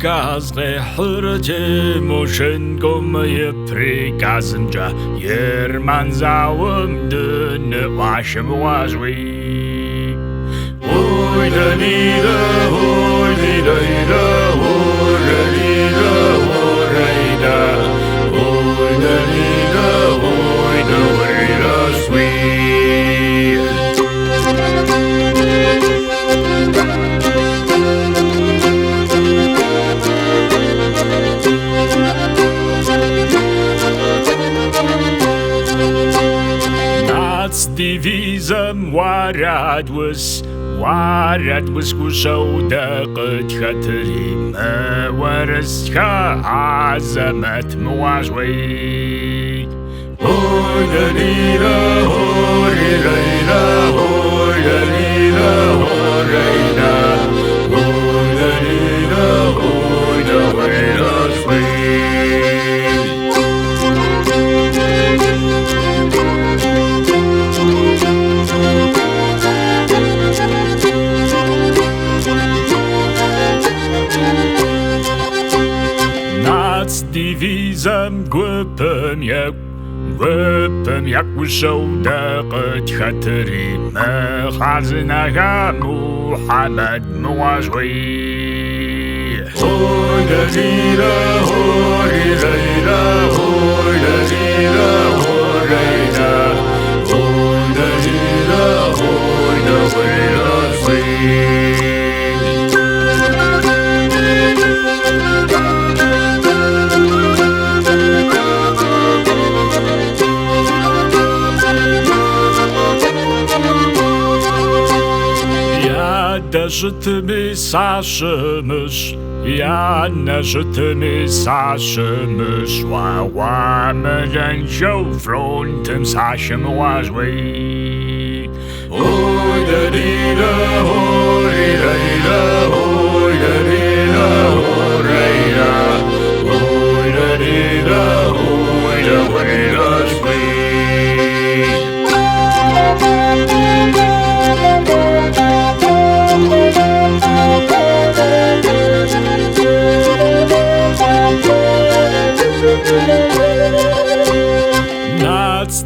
приказ мушенком приказнжа ерман заумды вашим важвы. Ой да нида, ой нида, ой да нида, ой да, ой да нида, ой да нида, sweet. Дивизием варят was кушауда кытхатри варасха азамат муажвей. Ой да нида, ой да нида, ой да нида, ой да нида, ой да нида, ой да нида, дивизием группам як ушауда кытхатри хазинага Мухаммад муажвей. Ой да нида, ой да нида, ой да нида, ой да нида, ой да нида, ой да нида, sweet. Житми сашымыш, яна житми сашымыш, вамылен шоу фронтым сашым важвей. Ой да нида, ой да нида, ой да нида, ой да нида, ой да нида, sweet.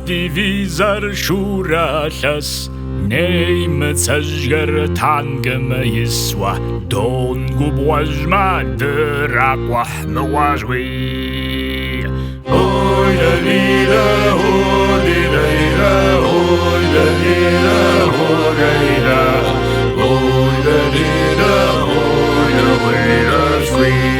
Дивизар шуралас неймцажгар тангам исва дон губважма драквах муажвей. Ой да нида, ой да нида, ой да нида, ой да нида, ой да нида, ой да нида, sweet.